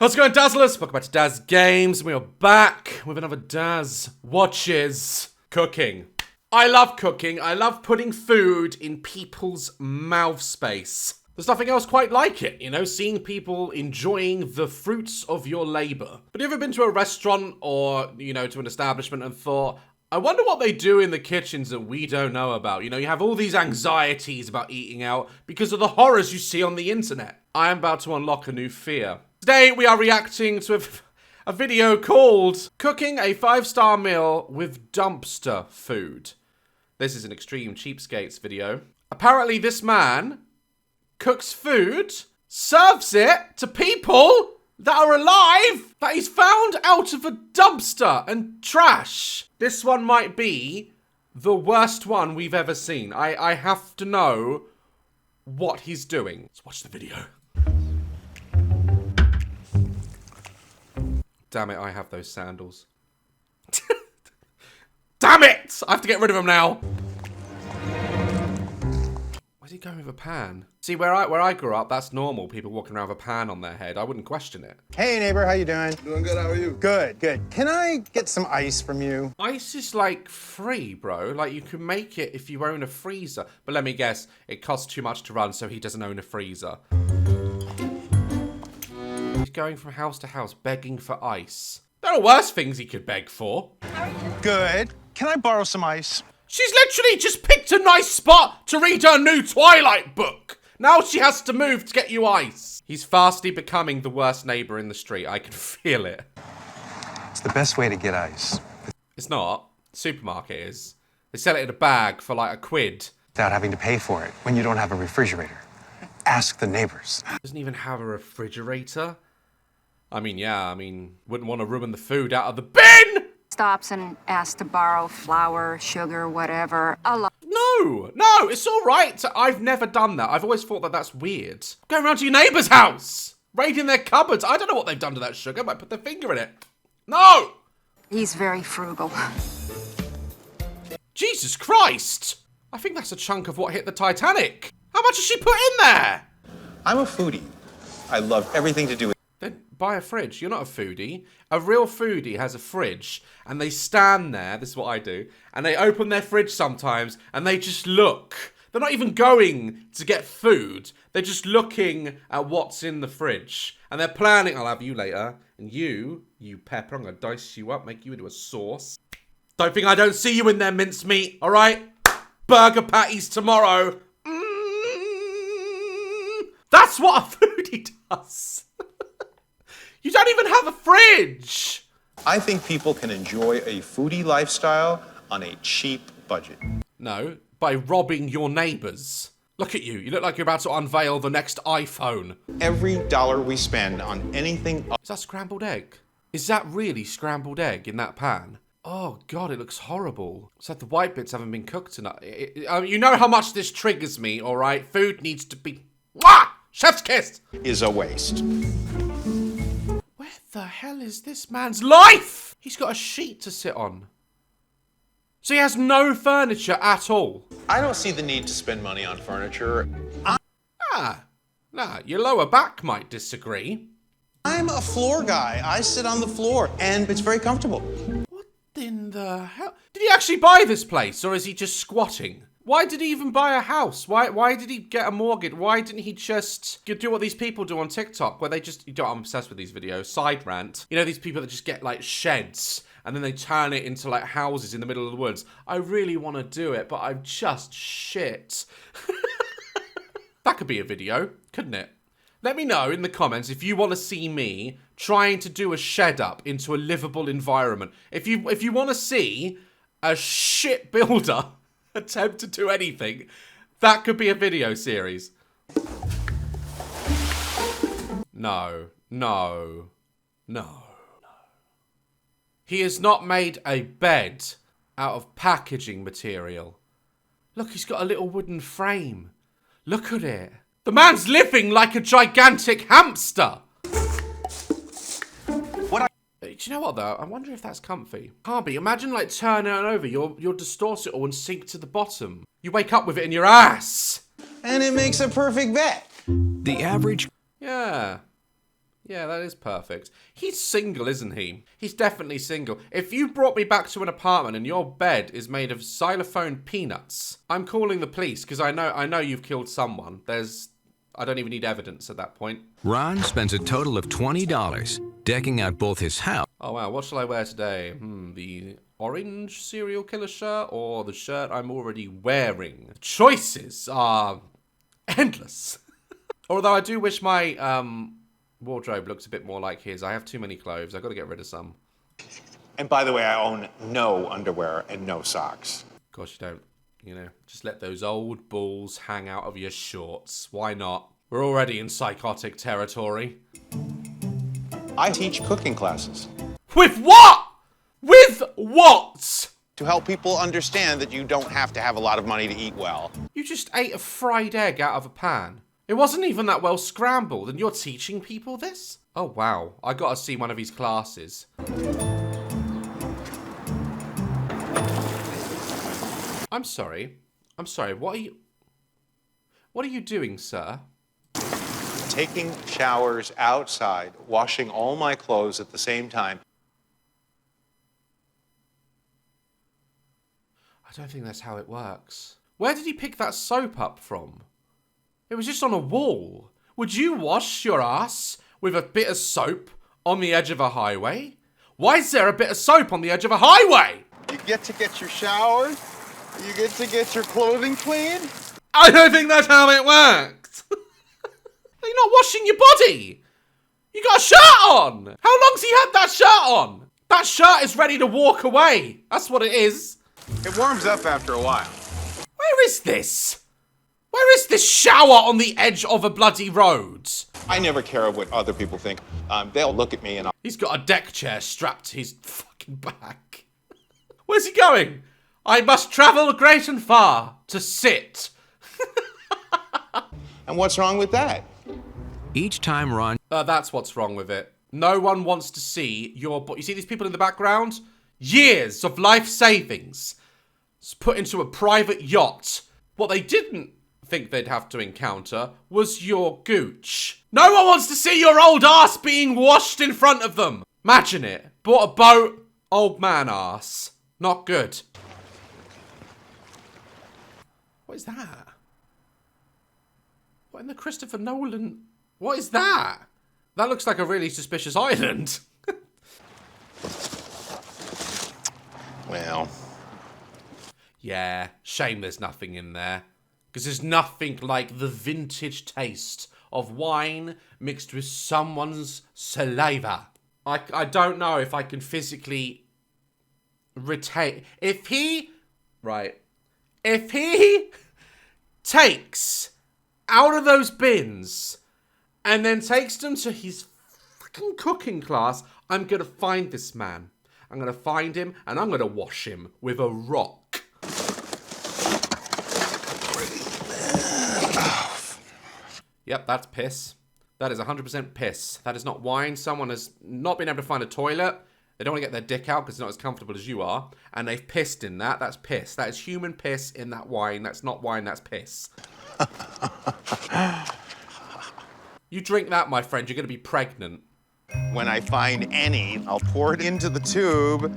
How's it going, Dazzlers? Welcome back to Daz Games. We are back with another Daz Watches Cooking. I love cooking. I love putting food in people's mouth space. There's nothing else quite like it, you know, seeing people enjoying the fruits of your labor. But have you ever been to a restaurant or, you know, to an establishment and thought, I wonder what they do in the kitchens that we don't know about. You know, you have all these anxieties about eating out because of the horrors you see on the internet. I am about to unlock a new fear. Today we are reacting to a video called Cooking a 5-Star Meal with Dumpster Food. This is an extreme cheapskates video. Apparently this man cooks food, serves it to people that are alive, that he's found out of a dumpster and trash. This one might be the worst one we've ever seen. I have to know what he's doing. Let's watch the video. Damn it, I have those sandals. Damn it! I have to get rid of them now. Where's he going with a pan? See, where I grew up, that's normal. People walking around with a pan on their head. I wouldn't question it. Hey, neighbor, how you doing? Doing good, how are you? Good, good. Can I get some ice from you? Ice is like free, bro. Like you can make it if you own a freezer. But let me guess, it costs too much to run, so he doesn't own a freezer. He's going from house to house begging for ice. There are worse things he could beg for. Good. Can I borrow some ice? She's literally just picked a nice spot to read her new Twilight book. Now she has to move to get you ice. He's fastly becoming the worst neighbor in the street. I can feel it. It's the best way to get ice. It's not. Supermarket is. They sell it in a bag for like £1. Without having to pay for it when you don't have a refrigerator. Ask the neighbors. Doesn't even have a refrigerator. Wouldn't want to ruin the food out of the bin! Stops and asks to borrow flour, sugar, whatever. No, it's all right. I've never done that. I've always thought that that's weird. Going around to your neighbour's house, raiding their cupboards. I don't know what they've done to that sugar. Might put their finger in it. No! He's very frugal. Jesus Christ! I think that's a chunk of what hit the Titanic. How much has she put in there? I'm a foodie. I love everything to do with... Then buy a fridge. You're not a foodie. A real foodie has a fridge and they stand there, this is what I do, and they open their fridge sometimes and they just look. They're not even going to get food. They're just looking at what's in the fridge. And they're planning, I'll have you later. And you pepper, I'm going to dice you up, make you into a sauce. Don't think I don't see you in there, mincemeat, all right? Burger patties tomorrow. That's what a foodie does. You don't even have a fridge. I think people can enjoy a foodie lifestyle on a cheap budget. No, by robbing your neighbours. Look at you. You look like you're about to unveil the next iPhone. Every dollar we spend on anything... Is that scrambled egg? Is that really scrambled egg in that pan? Oh, God, it looks horrible. It's like the white bits haven't been cooked enough. You know how much this triggers me, all right? Food needs to be... Mwah! Chef's kiss! is a waste. Where the hell is this man's life? He's got a sheet to sit on. So he has no furniture at all. I don't see the need to spend money on furniture. Your lower back might disagree. I'm a floor guy. I sit on the floor, and it's very comfortable. What in the hell? Did he actually buy this place, or is he just squatting? Why did he even buy a house? Why did he get a mortgage? Why didn't he just do what these people do on TikTok, where they just... I'm obsessed with these videos. Side rant. You know, these people that just get, like, sheds, and then they turn it into, like, houses in the middle of the woods. I really want to do it, but I'm just shit. That could be a video, couldn't it? Let me know in the comments if you want to see me trying to do a shed up into a livable environment. If you want to see a shit builder attempt to do anything, that could be a video series. No. He has not made a bed out of packaging material. Look, he's got a little wooden frame. Look at it. The man's living like a gigantic hamster. Do you know what though? I wonder if that's comfy. Can't be. Imagine like turning it over. You'll distort it all and sink to the bottom. You wake up with it in your ass. And it makes a perfect bed. The average... Yeah. Yeah, that is perfect. He's single, isn't he? He's definitely single. If you brought me back to an apartment and your bed is made of xylophone peanuts, I'm calling the police because I know you've killed someone. I don't even need evidence at that point. Ron spends a total of $20 decking out both his house. Oh wow, what shall I wear today? The orange serial killer shirt or the shirt I'm already wearing? The choices are endless. Although I do wish my wardrobe looks a bit more like his. I have too many clothes. I've got to get rid of some. And by the way, I own no underwear and no socks. Of course you don't. You know, just let those old balls hang out of your shorts. Why not? We're already in psychotic territory. I teach cooking classes. With what? With what? To help people understand that you don't have to have a lot of money to eat well. You just ate a fried egg out of a pan. It wasn't even that well scrambled, and you're teaching people this? Oh wow, I gotta see one of his classes. I'm sorry, what are you doing, sir? Taking showers outside, washing all my clothes at the same time. I don't think that's how it works. Where did he pick that soap up from? It was just on a wall. Would you wash your ass with a bit of soap on the edge of a highway? Why is there a bit of soap on the edge of a highway? You get to get your showers. You get to get your clothing clean. I don't think that's how it works. You're not washing your body. You got a shirt on. How long's he had that shirt on? That shirt is ready to walk away. That's what it is. It warms up after a while. Where is this? Where is this shower on the edge of a bloody road? I never care what other people think. They'll look at me and He's got a deck chair strapped to his fucking back. Where's he going? I must travel great and far to sit. And what's wrong with that? Each time Ron That's what's wrong with it. No one wants to see your... You see these people in the background? Years of life savings. It's put into a private yacht. What they didn't think they'd have to encounter was your gooch. No one wants to see your old ass being washed in front of them. Imagine it. Bought a boat, old man ass. Not good. What is that? What in the Christopher Nolan... What is that? That looks like a really suspicious island. Well, Yeah, shame there's nothing in there. Because there's nothing like the vintage taste of wine mixed with someone's saliva. I don't know if I can physically retain... If he takes out of those bins and then takes them to his fucking cooking class, I'm going to find this man. I'm going to find him and I'm going to wash him with a rock. Yep, that's piss. That is 100% piss. That is not wine. Someone has not been able to find a toilet. They don't want to get their dick out because it's not as comfortable as you are. And they've pissed in that. That's piss. That is human piss in that wine. That's not wine, that's piss. You drink that, my friend, you're going to be pregnant. When I find any, I'll pour it into the tube.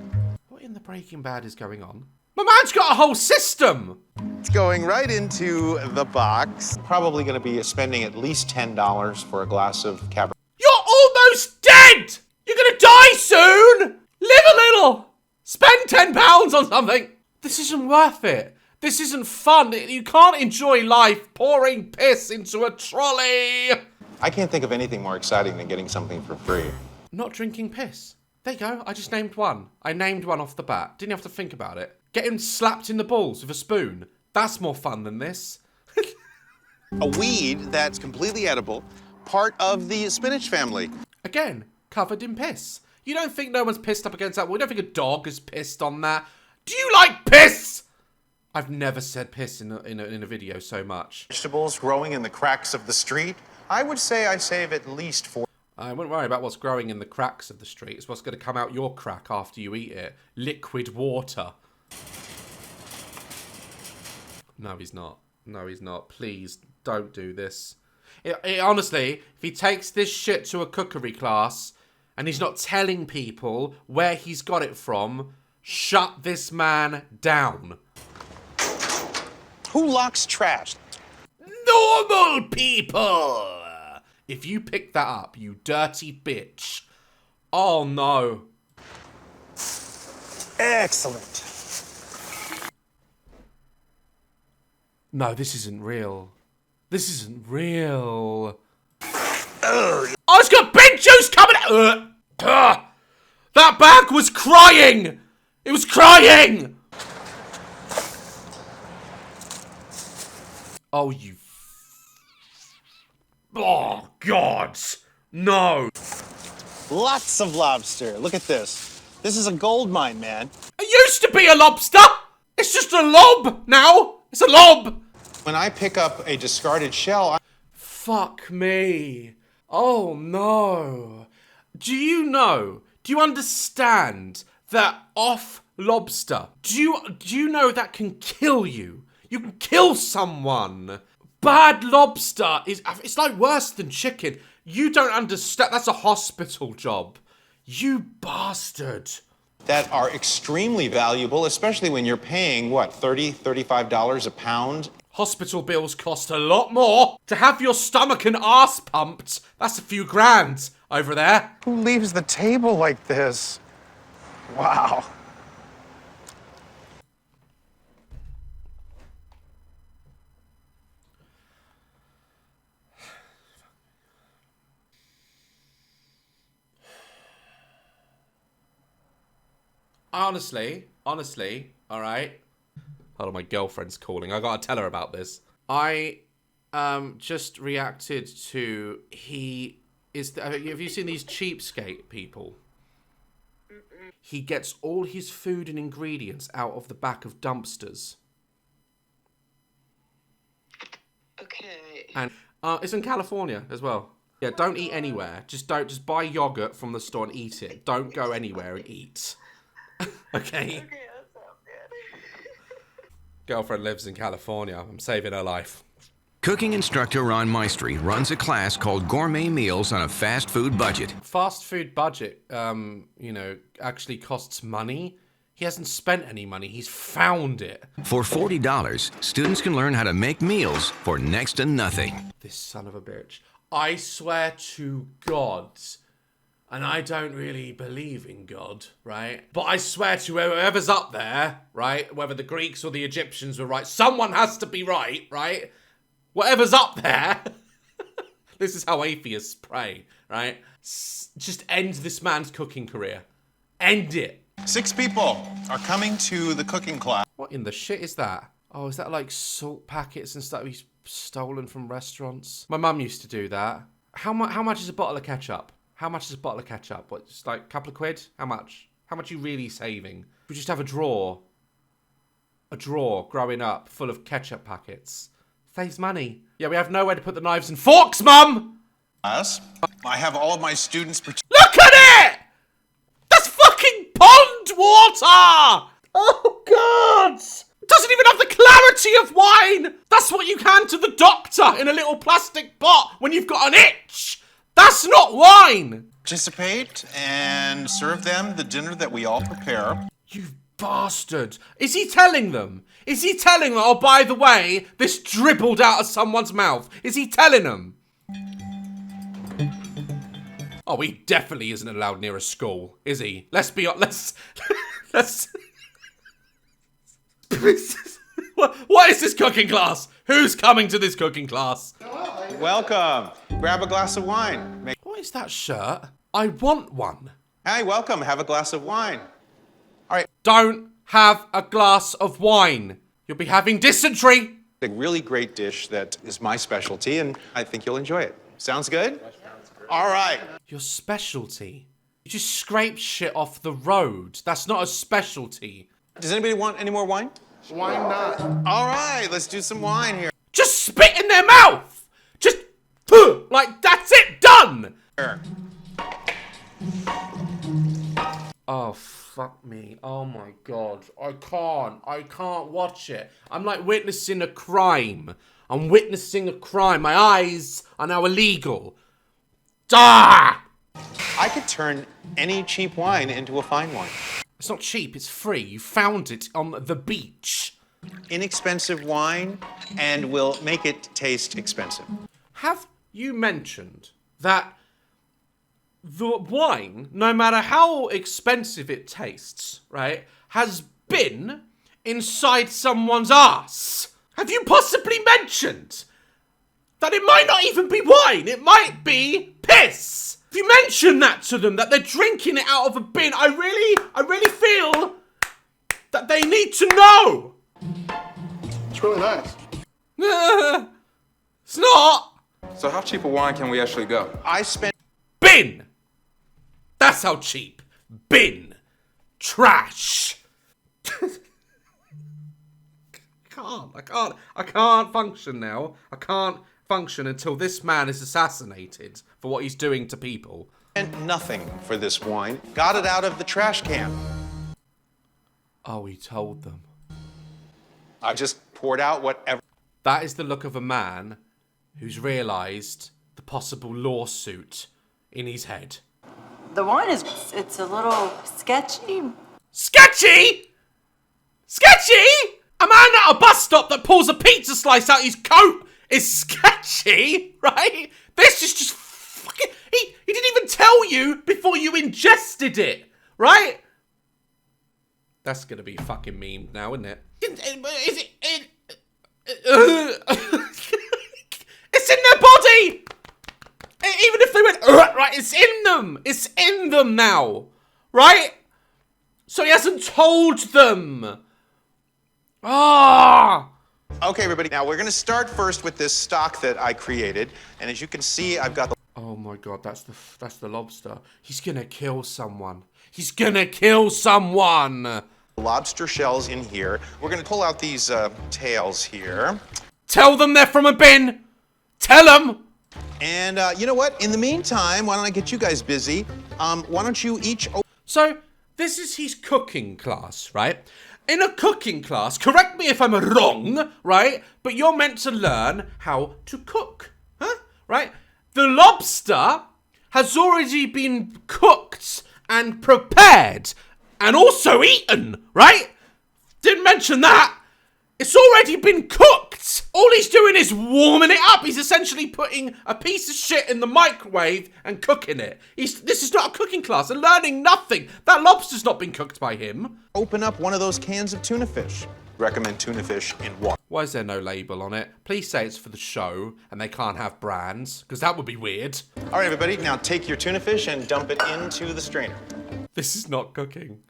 What in the Breaking Bad is going on? My man's got a whole system! It's going right into the box. probably going to be spending at least $10 for a glass of Cabernet. You're almost dead! You're gonna die soon! Live a little! Spend £10 on something! This isn't worth it. This isn't fun. You can't enjoy life pouring piss into a trolley! I can't think of anything more exciting than getting something for free. Not drinking piss. There you go. I just named one. I named one off the bat. Didn't have to think about it. Getting slapped in the balls with a spoon. That's more fun than this. A weed that's completely edible, part of the spinach family. Again, covered in piss. You don't think no one's pissed up against that? We don't think a dog is pissed on that. Do you like piss? I've never said piss in a video so much. Vegetables growing in the cracks of the street. I would say I save at least 4. I wouldn't worry about what's growing in the cracks of the street. It's what's going to come out your crack after you eat it. Liquid water. No, he's not. No, he's not. Please, don't do this. Honestly, if he takes this shit to a cookery class and he's not telling people where he's got it from, shut this man down. Who locks trash? Normal people! If you pick that up, you dirty bitch. Oh no. Excellent. No, this isn't real. This isn't real. Oh, it's got big juice coming out! That bag was crying! It was crying! Oh, you... Oh, God! No! Lots of lobster. Look at this. This is a gold mine, man. It used to be a lobster! It's just a lob now! It's a lob! When I pick up a discarded shell, Fuck me. Oh no. Do you understand that off lobster, do you know that can kill you? You can kill someone. Bad lobster it's like worse than chicken. You don't understand. That's a hospital job. You bastard. that are extremely valuable, especially when you're paying, what, $30, $35 a pound? Hospital bills cost a lot more. To have your stomach and ass pumped, that's a few grand over there. Who leaves the table like this? Wow. Honestly, all right. Hold on, my girlfriend's calling. I gotta tell her about this. I just reacted to have you seen these cheapskate people? He gets all his food and ingredients out of the back of dumpsters. Okay. And it's in California as well. Yeah, don't eat anywhere. Just buy yogurt from the store and eat it. Don't go anywhere and eat. Okay. Okay, that sounds good. Girlfriend lives in California. I'm saving her life. Cooking instructor Ron Maestri runs a class called Gourmet Meals on a fast food budget. Fast food budget, actually costs money. He hasn't spent any money. He's found it. For $40, students can learn how to make meals for next to nothing. This son of a bitch. I swear to God, and I don't really believe in God, right? But I swear to whoever's up there, right? Whether the Greeks or the Egyptians were right, someone has to be right, right? Whatever's up there. This is how atheists pray, right? Just end this man's cooking career. End it. 6 people are coming to the cooking class. What in the shit is that? Oh, is that like salt packets and stuff he's stolen from restaurants? My mum used to do that. How much is a bottle of ketchup? How much is a bottle of ketchup? What, just like a couple of quid? How much? How much are you really saving? We just have a drawer growing up full of ketchup packets. Saves money. Yeah, we have nowhere to put the knives and forks, Mum! I have all of my students Look at it! That's fucking pond water! Oh, God! Doesn't even have the clarity of wine! That's what you hand to the doctor in a little plastic pot when you've got an itch! That's not wine! participate and serve them the dinner that we all prepare. You bastard. Is he telling them? Is he telling them, oh, by the way, this dribbled out of someone's mouth? Is he telling them? Oh, he definitely isn't allowed near a school, is he? Let's be honest. Let's... What is this cooking class? Who's coming to this cooking class? Welcome. Grab a glass of wine. What is that shirt? I want one. Hi, welcome. Have a glass of wine. All right. Don't have a glass of wine. You'll be having dysentery. A really great dish that is my specialty, and I think you'll enjoy it. Sounds good? All right. Your specialty? You just scrape shit off the road. That's not a specialty. Does anybody want any more wine? Why not? All right, let's do some wine here. Just spit in their mouth! Just, like, that's it, done! Oh, fuck me. Oh my god. I can't watch it. I'm like witnessing a crime. I'm witnessing a crime. My eyes are now illegal. Ah! I could turn any cheap wine into a fine wine. It's not cheap, it's free. You found it on the beach. Inexpensive wine, and we'll make it taste expensive. Have you mentioned that the wine, no matter how expensive it tastes, right, has been inside someone's ass? Have you possibly mentioned that it might not even be wine, it might be piss? If you mention that to them, that they're drinking it out of a bin, I really feel that they need to know. It's really nice. It's not. So how cheap a wine can we actually go? I spent Bin. That's how cheap. Bin. Trash. I can't function now. I can't function until this man is assassinated for what he's doing to people. nothing for this wine. Got it out of the trash can. Oh, he told them. I just poured out whatever. That is the look of a man who's realised the possible lawsuit in his head. The wine it's a little sketchy. Sketchy? Sketchy? A man at a bus stop that pulls a pizza slice out his coat is sketchy, right? This is just fucking... He didn't even tell you before you ingested it, right? That's gonna be fucking meme now, isn't it? It's in their body! Even if they went, right, it's in them! It's in them now, right? So he hasn't told them. Ah! Okay, everybody. Now we're gonna start first with this stock that I created, and as you can see, I've got the Oh my god, that's the lobster. He's gonna kill someone. He's gonna kill someone! lobster shells in here. We're gonna pull out these tails here. Tell them they're from a bin! Tell them! And you know what? In the meantime, why don't I get you guys busy? Why don't you each... So, this is his cooking class, right? In a cooking class, correct me if I'm wrong, right? But you're meant to learn how to cook, huh? Right? The lobster has already been cooked and prepared and also eaten, right? Didn't mention that. It's already been cooked. All he's doing is warming it up. He's essentially putting a piece of shit in the microwave and cooking it. This is not a cooking class. They're learning nothing. That lobster's not been cooked by him. Open up one of those cans of tuna fish. Recommend tuna fish in water. Why is there no label on it? Please say it's for the show and they can't have brands, because that would be weird. All right, everybody, now take your tuna fish and dump it into the strainer. This is not cooking.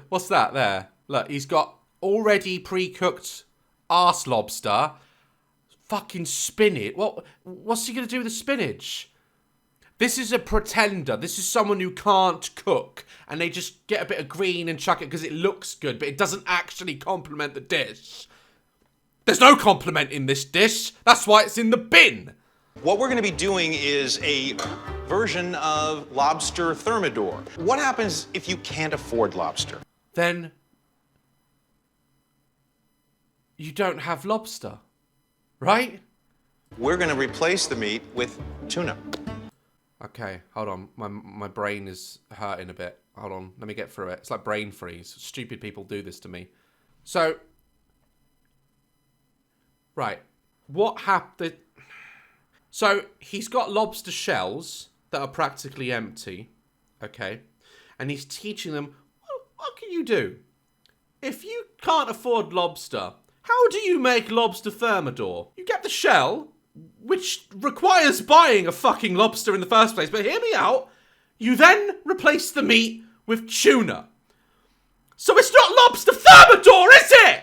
What's that there? Look, he's got already pre-cooked arse lobster. Fucking spinach. What's he gonna do with the spinach? This is a pretender. This is someone who can't cook. And they just get a bit of green and chuck it because it looks good, but it doesn't actually complement the dish. There's no compliment in this dish. That's why it's in the bin. What we're gonna be doing is a version of lobster thermidor. What happens if you can't afford lobster? Then you don't have lobster, right? We're gonna replace the meat with tuna. Okay, hold on. My brain is hurting a bit. Hold on, let me get through it. It's like brain freeze. Stupid people do this to me. So, right, what happened? So, he's got lobster shells that are practically empty, okay? And he's teaching them, what can you do? If you can't afford lobster, how do you make lobster thermidor? You get the shell, which requires buying a fucking lobster in the first place, but hear me out. You then replace the meat with tuna. So it's not lobster thermidor, is it?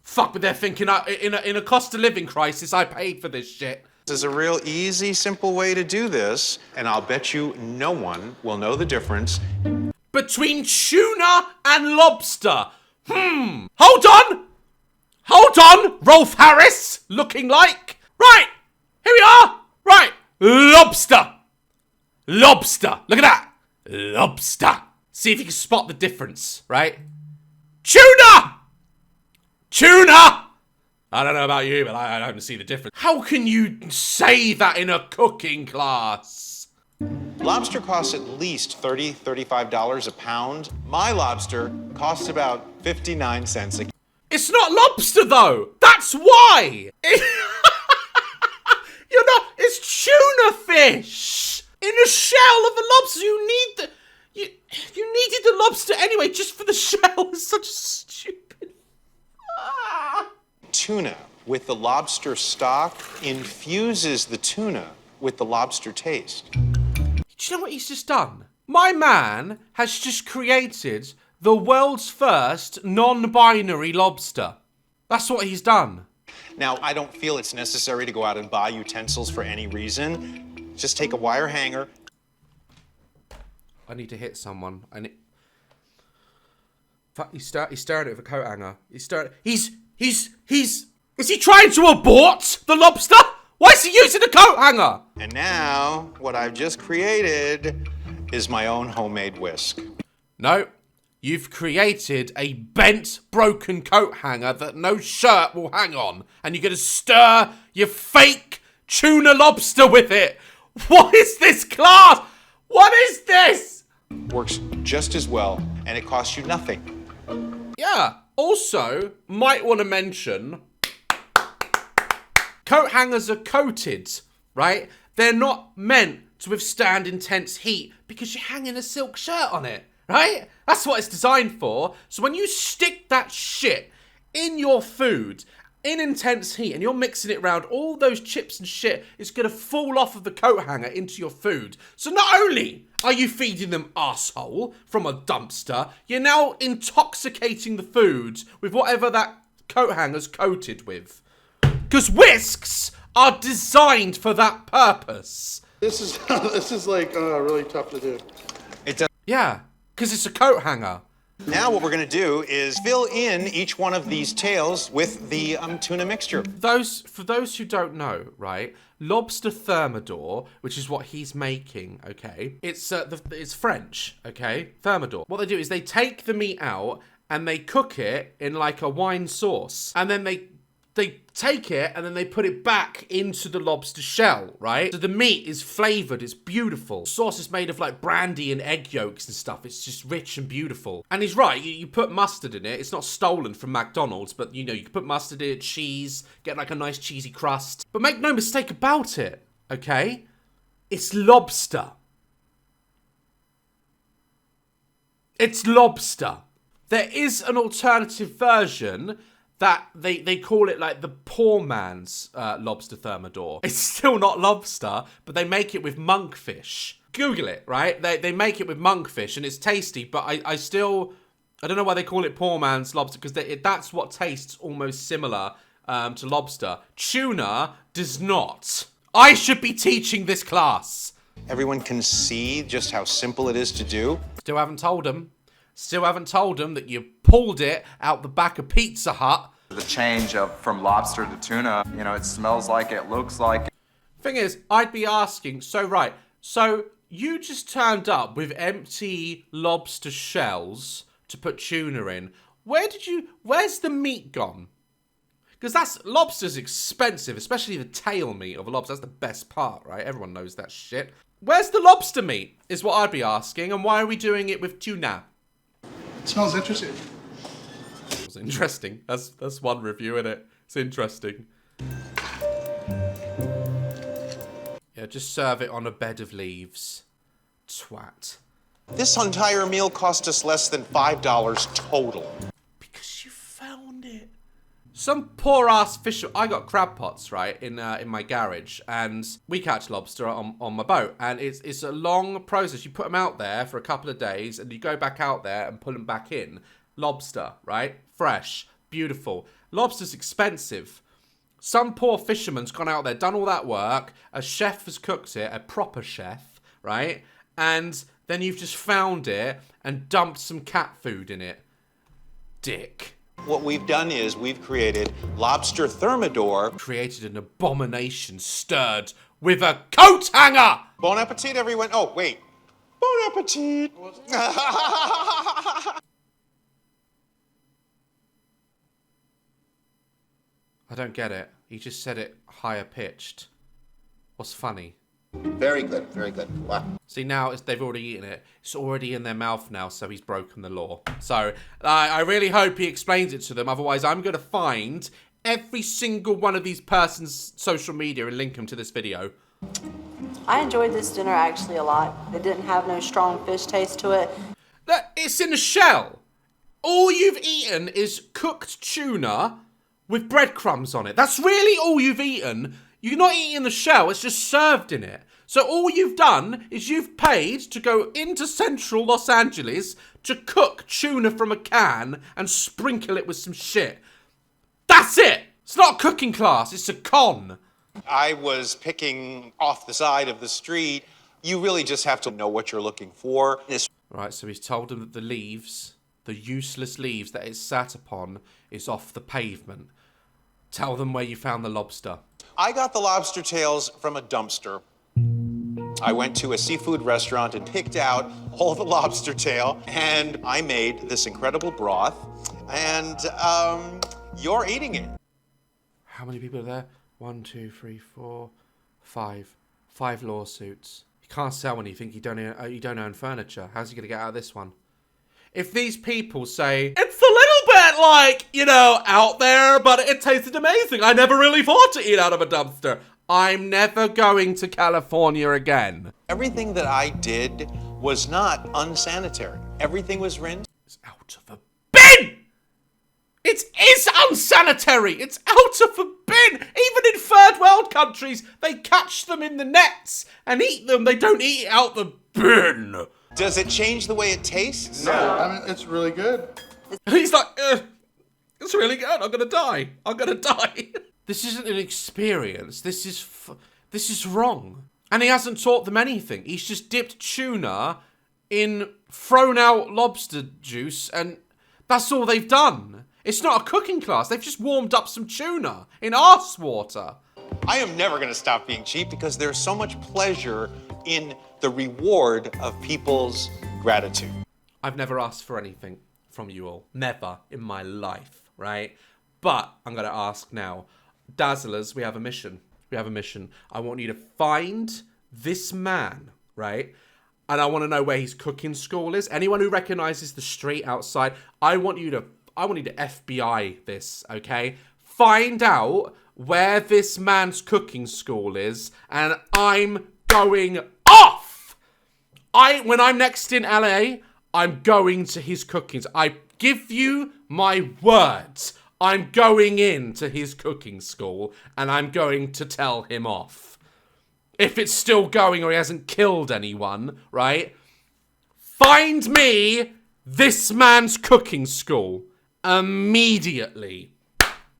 Fuck, but they're thinking in a cost of living crisis, I paid for this shit. This is a real easy, simple way to do this, and I'll bet you no one will know the difference between tuna and lobster. Hold on! Hold on, Rolf Harris, looking like. Right, here we are. Right, lobster. Lobster. Look at that. Lobster. See if you can spot the difference, right? Tuna. Tuna. I don't know about you, but I don't see the difference. How can you say that in a cooking class? Lobster costs at least $30, $35 a pound. My lobster costs about 59 cents a. It's not lobster, though. That's why. You're not. It's tuna fish in a shell of a lobster. You need the. You needed the lobster anyway, just for the shell. It's such stupid. Tuna with the lobster stock infuses the tuna with the lobster taste. Do you know what he's just done? My man has just created the world's first non-binary lobster. That's what he's done. Now, I don't feel it's necessary to go out and buy utensils for any reason. Just take a wire hanger. I need to hit someone. Fuck, he's staring at it with a coat hanger. Is he trying to abort the lobster? Why is he using a coat hanger? And now, what I've just created is my own homemade whisk. No, you've created a bent, broken coat hanger that no shirt will hang on. And you're going to stir your fake tuna lobster with it. What is this class? What is this? Works just as well, and it costs you nothing. Yeah. Also, might want to mention, coat hangers are coated, right? They're not meant to withstand intense heat because you're hanging a silk shirt on it, right? That's what it's designed for. So when you stick that shit in your food in intense heat and you're mixing it around, all those chips and shit is going to fall off of the coat hanger into your food. So not only are you feeding them arsehole from a dumpster, you're now intoxicating the food with whatever that coat hanger's coated with. Because whisks are designed for that purpose. This is like really tough to do. Yeah, because it's a coat hanger. Now what we're going to do is fill in each one of these tails with the tuna mixture. For those who don't know, right, lobster thermidor, which is what he's making, okay, it's French, okay, thermidor. What they do is they take the meat out and they cook it in like a wine sauce, and then they take it and then they put it back into the lobster shell, right? So the meat is flavored, it's beautiful. The sauce is made of like brandy and egg yolks and stuff. It's just rich and beautiful. And he's right, you put mustard in it. It's not stolen from McDonald's, but you know, you can put mustard in it, cheese, get like a nice cheesy crust. But make no mistake about it, okay? It's lobster. It's lobster. There is an alternative version that they call it like the poor man's lobster thermidor. It's still not lobster, but they make it with monkfish. Google it, right? They make it with monkfish and it's tasty, but I don't know why they call it poor man's lobster, because that's what tastes almost similar to lobster. Tuna does not. I should be teaching this class. Everyone can see just how simple it is to do. Still haven't told them. Still haven't told them that you pulled it out the back of Pizza Hut. The change from lobster to tuna, you know, it smells like it, looks like it. Thing is, I'd be asking, so you just turned up with empty lobster shells to put tuna in. Where's the meat gone? Because lobster's expensive, especially the tail meat of a lobster. That's the best part, right? Everyone knows that shit. Where's the lobster meat, is what I'd be asking, and why are we doing it with tuna? It smells interesting. It's interesting. That's one review, innit? It's interesting. Yeah, just serve it on a bed of leaves. Twat. This entire meal cost us less than $5 total. Because you found it. Some poor ass fish. I got crab pots, right, in my garage, and we catch lobster on my boat, and it's a long process. You put them out there for a couple of days, and you go back out there and pull them back in. Lobster, right? Fresh, beautiful. Lobster's expensive. Some poor fisherman's gone out there, done all that work. A chef has cooked it, a proper chef, right? And then you've just found it and dumped some cat food in it. Dick. What we've done is we've created lobster thermidor. Created an abomination stirred with a coat hanger! Bon appetit, everyone. Oh, wait. Bon appetit. I don't get it. He just said it higher pitched. What's funny? Very good, very good. Wow. See, now they've already eaten it. It's already in their mouth now, so he's broken the law. So, I really hope he explains it to them. Otherwise, I'm going to find every single one of these persons' social media and link them to this video. I enjoyed this dinner actually a lot. It didn't have no strong fish taste to it. It's in a shell. All you've eaten is cooked tuna with breadcrumbs on it. That's really all you've eaten. You're not eating the shell, it's just served in it. So all you've done is you've paid to go into central Los Angeles to cook tuna from a can and sprinkle it with some shit. That's it! It's not a cooking class, it's a con. I was picking off the side of the street. You really just have to know what you're looking for. Right, so he's told them that the leaves, the useless leaves that it's sat upon, is off the pavement. Tell them where you found the lobster. I got the lobster tails from a dumpster. I went to a seafood restaurant and picked out all the lobster tail, and I made this incredible broth, and you're eating it. How many people are there? 1, 2, 3, 4, 5. 5 lawsuits. You can't sell anything, you don't own furniture. How's he going to get out of this one? If these people say, it's a little bit like, you know, out there, but it tasted amazing. I never really thought to eat out of a dumpster. I'm never going to California again. Everything that I did was not unsanitary. Everything was rinsed. It's out of a bin! It is unsanitary! It's out of a bin! Even in third world countries, they catch them in the nets and eat them. They don't eat it out the bin. Does it change the way it tastes? No, I mean, it's really good. He's like, it's really good. I'm gonna die. I'm gonna die. This isn't an experience. This is wrong. And he hasn't taught them anything. He's just dipped tuna in thrown out lobster juice, and that's all they've done. It's not a cooking class. They've just warmed up some tuna in arse water. I am never going to stop being cheap because there's so much pleasure in the reward of people's gratitude. I've never asked for anything from you all. Never in my life, right? But I'm going to ask now. Dazzlers, we have a mission. We have a mission. I want you to find this man, right? And I want to know where his cooking school is. Anyone who recognizes the street outside, I want you to FBI this, okay? Find out where this man's cooking school is, and I'm going off! When I'm next in LA, I'm going to his cookings. I give you my words. I'm going into his cooking school, and I'm going to tell him off. If it's still going or he hasn't killed anyone, right? Find me this man's cooking school immediately.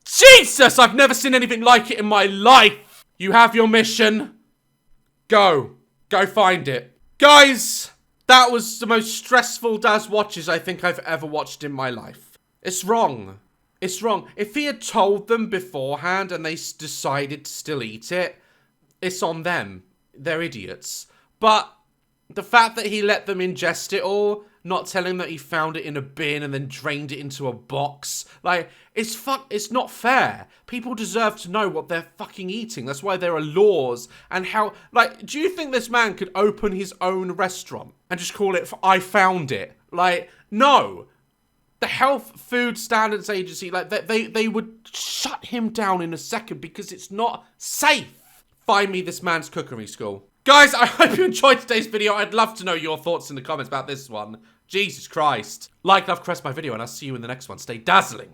Jesus, I've never seen anything like it in my life. You have your mission. Go find it. Guys, that was the most stressful Daz watches I think I've ever watched in my life. It's wrong. It's wrong. If he had told them beforehand and they decided to still eat it, it's on them. They're idiots. But the fact that he let them ingest it all, not telling that he found it in a bin and then drained it into a box, like, it's not fair. People deserve to know what they're fucking eating. That's why there are laws and how, like, do you think this man could open his own restaurant and just call it I Found It? Like, no. The Health Food Standards Agency, like, they would shut him down in a second because it's not safe. Find me this man's cookery school. Guys, I hope you enjoyed today's video. I'd love to know your thoughts in the comments about this one. Jesus Christ. Like, love, press my video, and I'll see you in the next one. Stay dazzling.